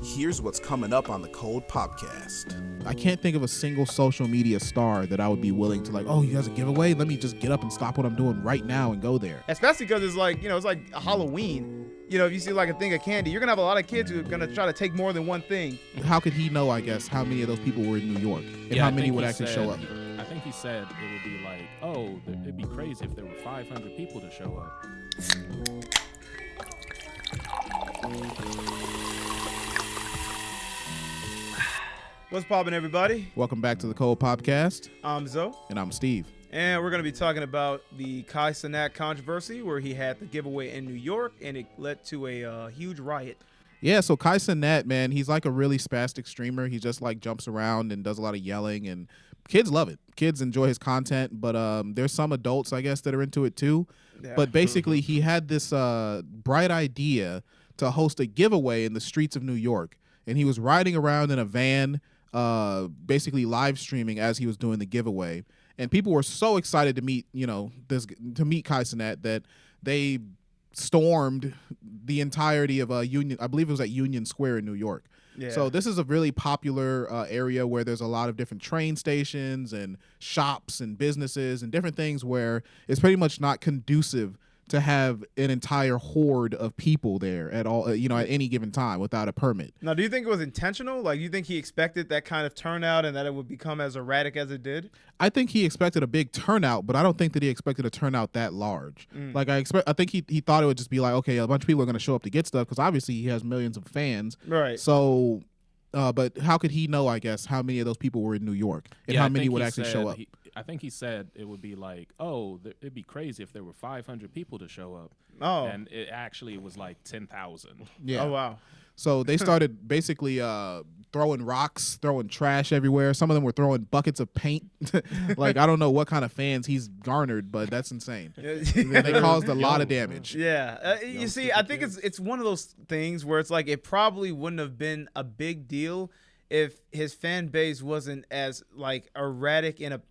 Here's what's coming up on the Cold Popcast. I can't think of a single social media star that I would be willing to oh, you guys a giveaway? Let me just get up and stop what I'm doing right now and go there. Especially because it's like, it's like Halloween. If you see like a thing of candy, you're going to have a lot of kids who are going to try to take more than one thing. How could he know, I guess, how many of those people were in New York and how many would actually show up? I think he said it would be like, oh, it'd be crazy if there were 500 people to show up. What's poppin', everybody? Welcome back to the Cold Popcast. I'm Zoe. And I'm Steve. And we're going to be talking about the Kai Cenat controversy where he had the giveaway in New York and it led to a huge riot. Yeah, so Kai Cenat, man, he's like a really spastic streamer. He just jumps around and does a lot of yelling, and kids love it. Kids enjoy his content, but there's some adults, I guess, that are into it too. Yeah. But basically, he had this bright idea to host a giveaway in the streets of New York, and he was riding around in a van, basically live streaming as he was doing the giveaway. And people were so excited to meet, meet Kai Cenat that they stormed the entirety of Union. I believe it was at Union Square in New York. Yeah. So this is a really popular area where there's a lot of different train stations and shops and businesses and different things where it's pretty much not conducive to have an entire horde of people there at all, at any given time without a permit. Now, do you think it was intentional? Like, you think he expected that kind of turnout and that it would become as erratic as it did? I think he expected a big turnout, but I don't think that he expected a turnout that large. I think he thought it would just be like, okay, a bunch of people are going to show up to get stuff because obviously he has millions of fans. Right. So, but how could he know, I guess, how many of those people were in New York and how many would actually show up? I think he said it would be like, oh, it'd be crazy if there were 500 people to show up. Oh. And it actually was like 10,000. Yeah. Oh, wow. So they started basically throwing rocks, throwing trash everywhere. Some of them were throwing buckets of paint. I don't know what kind of fans he's garnered, but that's insane. They caused a lot of damage. Yeah. You see, I think it's one of those things where it's like it probably wouldn't have been a big deal if his fan base wasn't as erratic and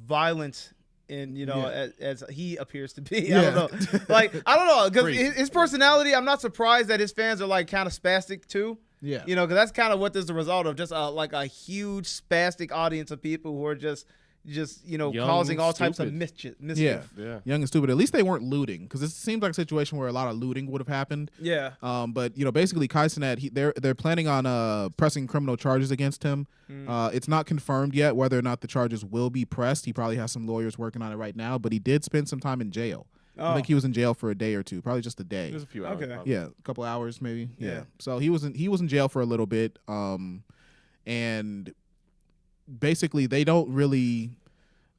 violent and as he appears to be. Yeah. I don't know. I don't know, because his personality, I'm not surprised that his fans are kind of spastic too. Yeah. Because that's kind of what is the result of just a huge spastic audience of people who are just causing all types of mischief. Yeah, young and stupid. At least they weren't looting, because it seems like a situation where a lot of looting would have happened. Yeah. But basically Kai Cenat, they're planning on pressing criminal charges against him. It's not confirmed yet whether or not the charges will be pressed. He probably has some lawyers working on it right now, but he did spend some time in jail. Oh. I think he was in jail for a day or two, probably just a day. Just a few hours. Okay. Yeah, a couple hours maybe. Yeah. So he was in jail for a little bit. And basically they don't really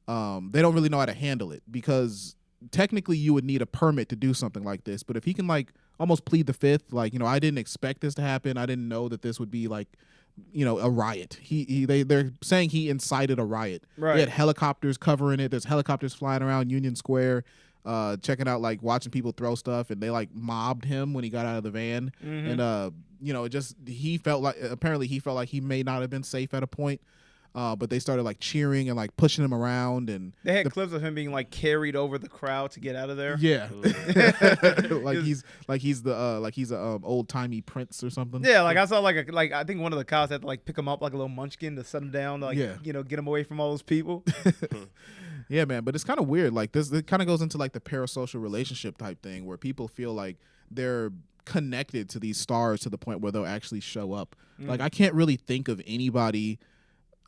know how to handle it, because technically you would need a permit to do something like this. But if he can almost plead the fifth, I didn't expect this to happen. I didn't know that this would be a riot. They're saying he incited a riot. Right. They had helicopters covering it. There's helicopters flying around Union Square, checking out, watching people throw stuff, and they mobbed him when he got out of the van. Mm-hmm. And he felt like he may not have been safe at a point. But they started cheering and pushing him around, and they had clips of him being carried over the crowd to get out of there. Yeah, he's the old timey prince or something. Yeah, I saw I think one of the cops had to pick him up like a little munchkin to set him down, to get him away from all those people. Yeah, man, but it's kind of weird. This, it kind of goes into the parasocial relationship type thing where people feel like they're connected to these stars to the point where they'll actually show up. I can't really think of anybody.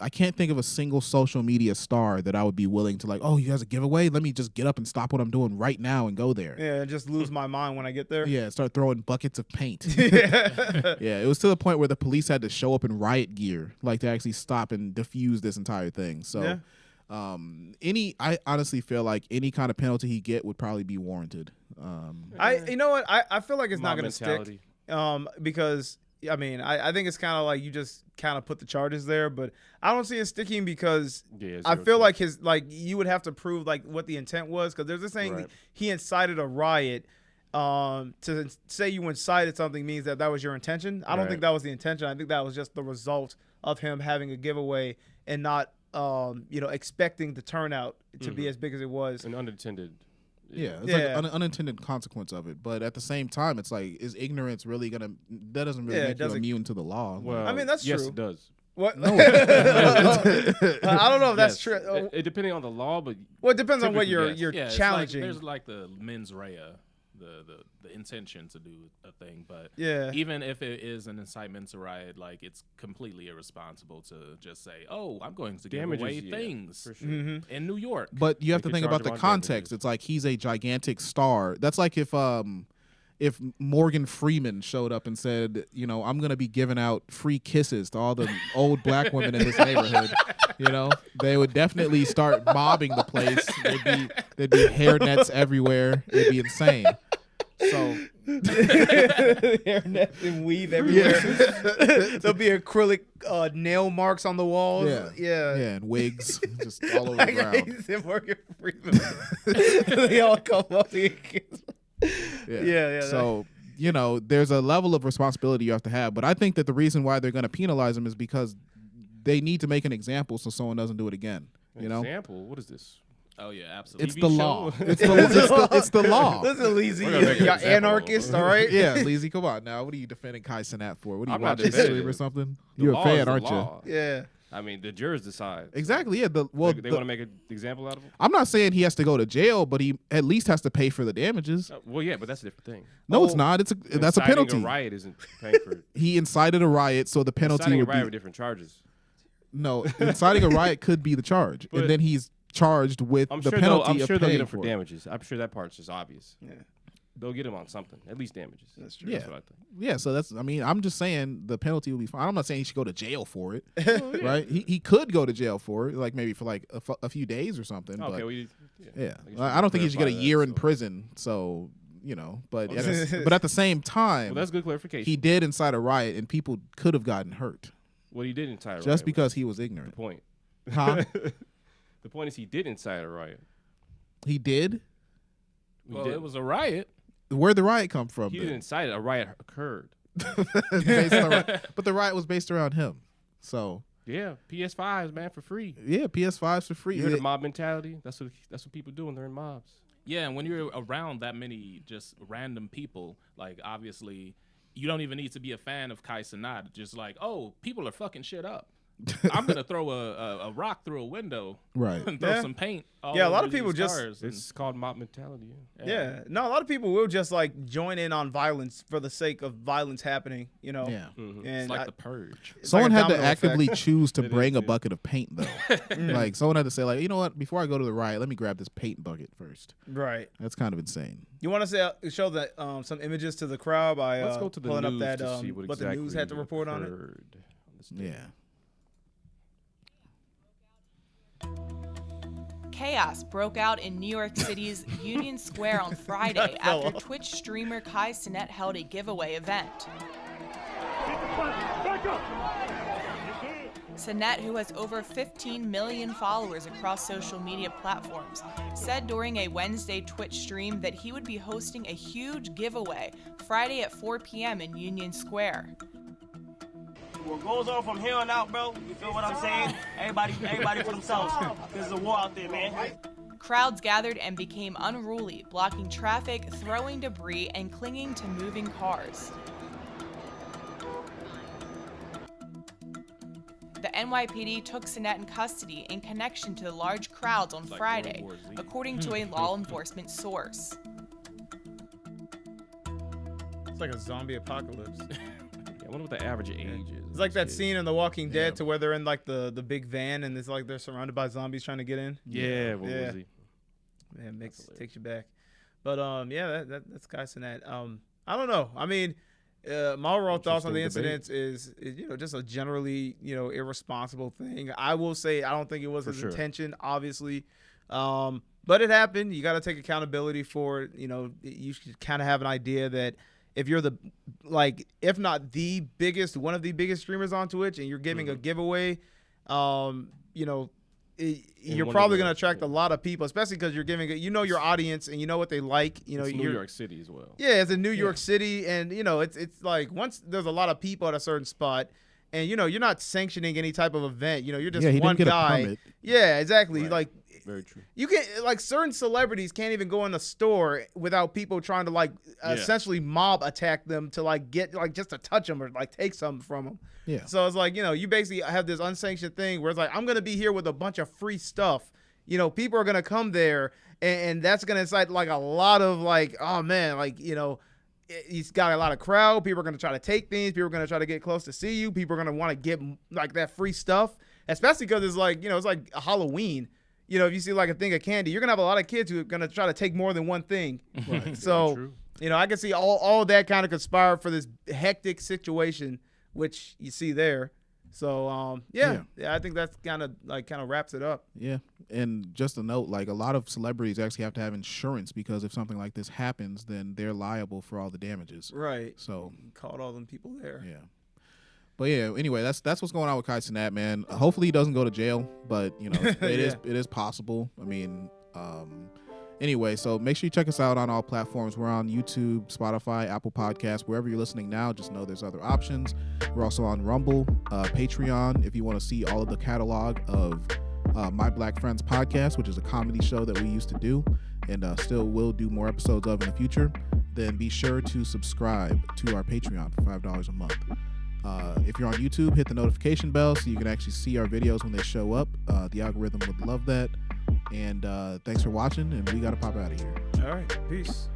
I can't think of a single social media star that I would be willing to oh, you guys a giveaway? Let me just get up and stop what I'm doing right now and go there. Yeah, just lose my mind when I get there. Yeah, start throwing buckets of paint. Yeah, it was to the point where the police had to show up in riot gear, to actually stop and defuse this entire thing. So, yeah. I honestly feel like any kind of penalty he get would probably be warranted. You know what? I feel like it's not going to stick. Because I think it's kind of you just kind of put the charges there, but I don't see it sticking because I feel like you would have to prove what the intent was, because there's this saying he incited a riot. To say you incited something means that was your intention. I don't think that was the intention. I think that was just the result of him having a giveaway and not expecting the turnout to be as big as it was. An unintended Yeah, it's like an unintended consequence of it. But at the same time, it's like, is ignorance really gonna? That doesn't really make you immune to the law. Well, I mean, that's yes, true. Yes, it does. What? No. I don't know if that's true. It depending on the law, but it depends on what you're challenging. There's like the mens rea, the intention to do a thing, but even if it is an incitement to riot, like it's completely irresponsible to just say, "Oh, I'm going to give away things for sure. In New York." But you have to think about the context. Damages. It's like he's a gigantic star. That's like if Morgan Freeman showed up and said, you know, I'm going to be giving out free kisses to all the old black women in this neighborhood, you know, they would definitely start mobbing the place. There'd be hair nets everywhere. It'd be insane. So hair nets and weave everywhere. There'll be acrylic nail marks on the walls. Yeah, and wigs just all over the ground. Morgan Freeman. They all come up here. Yeah. So, you know, there's a level of responsibility you have to have. But I think that the reason why they're going to penalize him is because they need to make an example so someone doesn't do it again. You know? Example? What is this? Oh, yeah, absolutely. It's the law. It's the law. Listen, Leezy, you're anarchist, all right? Yeah, Leezy, come on now. What are you defending Kai Cenat for? What are you watching stream or something? You're a fan, aren't you? Yeah. I mean, the jurors decide. Exactly. Yeah. They want to make an example out of him. I'm not saying he has to go to jail, but he at least has to pay for the damages. Well, yeah, but that's a different thing. No, it's not. That's a penalty. Inciting a riot isn't paying for it. He incited a riot, so the penalty inciting would a riot be with different charges. No, inciting a riot could be the charge, and then he's charged with the penalty. I'm sure they'll get him for it. damages. I'm sure that part's just obvious. Yeah. They'll get him on something, at least damages. That's true. Yeah. That's what I think. Yeah, so that's, I mean, I'm just saying the penalty will be fine. I'm not saying he should go to jail for it, right? He could go to jail for it, like maybe for like a few days or something. Okay, but I don't think he should get a year in prison. So, you know, but at the same time, well, that's good clarification. He did incite a riot, and people could have gotten hurt. Well, he did incite a riot. Just because he was ignorant. The point. Huh? The point is he did incite a riot. He did? It was a riot. Where'd the riot come from? He didn't incite it. A riot occurred. But the riot was based around him. So yeah, PS5s, man, for free. Yeah, PS5s for free. You heard the mob mentality? That's what people do when they're in mobs. Yeah, and when you're around that many just random people, like obviously you don't even need to be a fan of Kai Cenat. Just like, oh, people are fucking shit up. I'm gonna throw a rock through a window, right? And throw some paint. A lot of people it's called mob mentality. Yeah, no, a lot of people will just like join in on violence for the sake of violence happening. You know, And it's like the purge. Someone had to actively choose to bring a bucket of paint, though. Like someone had to say, like, you know what? Before I go to the riot, let me grab this paint bucket first. Right. That's kind of insane. You want to show that some images to the crowd by let's go to the pulling news up that to see what the news had to report on it. Yeah. Chaos broke out in New York City's Union Square on Friday after Twitch streamer Kai Cenat held a giveaway event. Cenat, who has over 15 million followers across social media platforms, said during a Wednesday Twitch stream that he would be hosting a huge giveaway Friday at 4 p.m. in Union Square. What goes on from here on out, bro, you feel what I'm saying? Everybody for themselves. There's a war out there, man. Crowds gathered and became unruly, blocking traffic, throwing debris, and clinging to moving cars. The NYPD took Cenat in custody in connection to the large crowds on Friday, according to a law enforcement source. It's like a zombie apocalypse. I wonder what the average age is. It's like that scene in The Walking Dead to where they're in like the big van and it's like they're surrounded by zombies trying to get in. Yeah, what was he? Man, takes you back. But that's Kai Cenat. I don't know. I mean, my overall thoughts on the incidents is just a generally irresponsible thing. I will say I don't think it was his intention, obviously. But it happened. You got to take accountability for it. You should kind of have an idea that if you're if not the biggest, one of the biggest streamers on Twitch, and you're giving a giveaway, you're probably going to attract a lot of people, especially because you're giving it. You know your audience, and you know what they like. It's New York City as well. Yeah, it's in New York City, and it's like once there's a lot of people at a certain spot, and you're not sanctioning any type of event. You're just one guy. Yeah, exactly. Right. Like Very true. You can like certain celebrities can't even go in a store without people trying to like essentially mob attack them to like get like just to touch them or like take something from them. Yeah. So it's like, you know, you basically have this unsanctioned thing where it's like, I'm gonna be here with a bunch of free stuff. You know, people are gonna come there, and that's gonna incite like a lot of like, oh man, like, you know, he's got a lot of crowd. People are gonna try to take things. People are gonna try to get close to see you. People are gonna want to get like that free stuff, especially because it's like, you know, it's like a Halloween. You know, if you see like a thing of candy, you're gonna have a lot of kids who are gonna try to take more than one thing. Right. So, you know, I can see all of that kind of conspire for this hectic situation, which you see there. So, I think that's kind of wraps it up. Yeah, and just a note, like a lot of celebrities actually have to have insurance because if something like this happens, then they're liable for all the damages. Right. So caught all them people there. Yeah. But yeah, anyway, that's what's going on with Kai Cenat, man. Hopefully he doesn't go to jail, but you know, it is possible. I mean, anyway, so make sure you check us out on all platforms. We're on YouTube, Spotify, Apple Podcasts, wherever you're listening now. Just know there's other options. We're also on Rumble, Patreon, if you want to see all of the catalog of My Black Friends podcast, which is a comedy show that we used to do and still will do more episodes of in the future. Then be sure to subscribe to our Patreon for $5 a month. If you're on YouTube, hit the notification bell so you can actually see our videos when they show up. The algorithm would love that. And thanks for watching, and we got to pop out of here. All right. Peace.